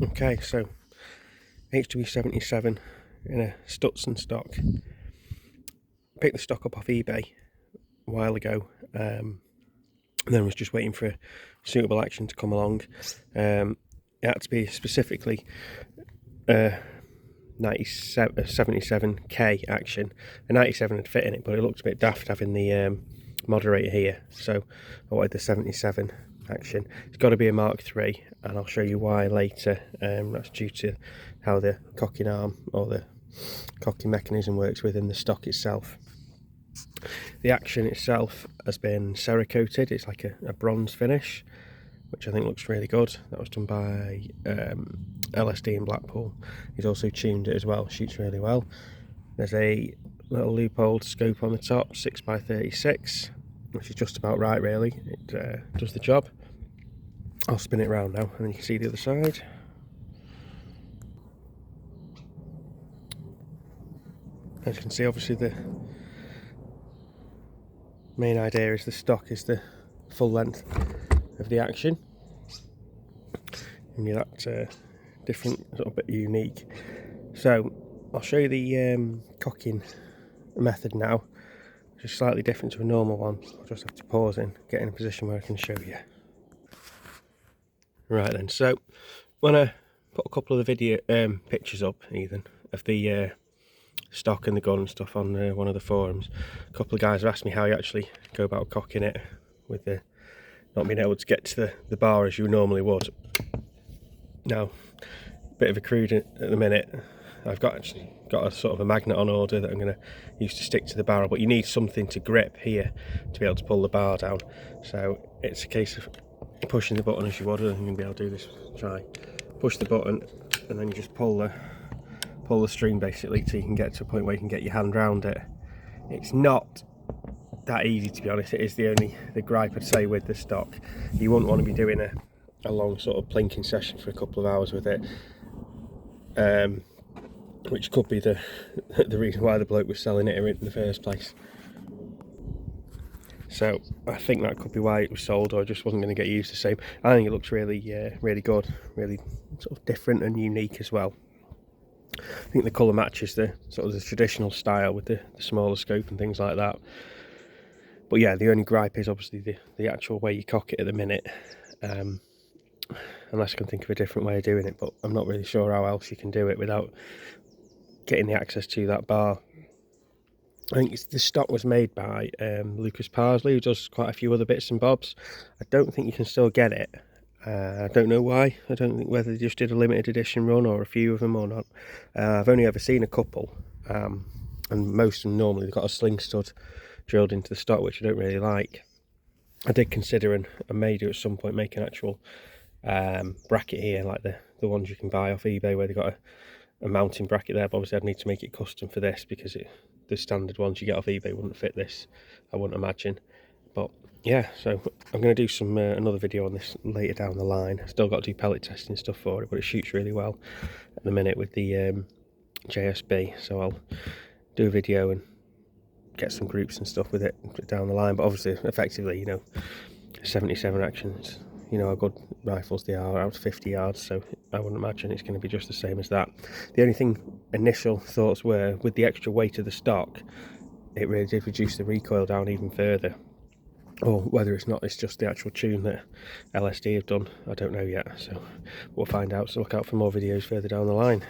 Okay, so HW77 in a Stutzen stock. Picked the stock up off eBay a while ago, and then was just waiting for a suitable action to come along. It had to be specifically 77k action. A 97 would fit in it, but it looked a bit daft having the moderator here, so I wanted the 77 action. It's got to be a Mark III, and I'll show you why later. That's due to how the cocking arm or the cocking mechanism works within the stock itself. The action itself has been cerakoted. It's like a bronze finish, which I think looks really good. That was done by LSD in Blackpool. He's also tuned it as well, shoots really well. There's a little loophole scope on the top, 6x36, which is just about right really. It does the job. I'll spin it around now and then you can see the other side. As you can see, obviously the main idea is the stock is the full length of the action, and you're that different, sort of bit unique. So I'll show you the cocking method now, which is slightly different to a normal one. I'll just have to pause in, get in a position where I can show you. Right then, so when I put a couple of the video pictures up, Ethan, of the stock and the gun and stuff on one of the forums, a couple of guys have asked me how you actually go about cocking it with the not being able to get to the bar as you normally would. Now, bit of a crude at the minute. I've actually got a sort of a magnet on order that I'm going to use to stick to the barrel, but you need something to grip here to be able to pull the bar down. So it's a case of pushing the button as you would, and I'm going to be able to do this. Try push the button, and then you just pull the string basically till you can get to a point where you can get your hand around it. It's not that easy, to be honest. It is the gripe I'd say with the stock. You wouldn't want to be doing a long sort of plinking session for a couple of hours with it, which could be the reason why the bloke was selling it in the first place. So I think that could be why it was sold, or just wasn't going to get used the same. I think it looks really really good, really sort of different and unique as well. I think the colour matches the sort of the traditional style with the smaller scope and things like that. But yeah, the only gripe is obviously the actual way you cock it at the minute, unless I can think of a different way of doing it, but I'm not really sure how else you can do it without getting the access to that bar. I think the stock was made by Lucas Parsley, who does quite a few other bits and bobs. I don't think you can still get it. I don't know why. I don't think whether they just did a limited edition run or a few of them or not. I've only ever seen a couple, and most of them normally they've got a sling stud drilled into the stock, which I don't really like. I did consider, and I may do at some point, make an actual bracket here, like the ones you can buy off eBay, where they've got a mounting bracket there, but obviously I'd need to make it custom for this, because the standard ones you get off eBay wouldn't fit this, I wouldn't imagine. But yeah, so I'm going to do some another video on this later down the line. Still got to do pellet testing stuff for it, but it shoots really well at the minute with the JSB, so I'll do a video and get some groups and stuff with it down the line. But obviously, effectively, 77 actions, how good rifles they are out to 50 yards, so I wouldn't imagine it's going to be just the same as that. The only thing, initial thoughts were, with the extra weight of the stock, it really did reduce the recoil down even further. Or whether it's just the actual tune that LSD have done, I don't know yet, so we'll find out. So look out for more videos further down the line.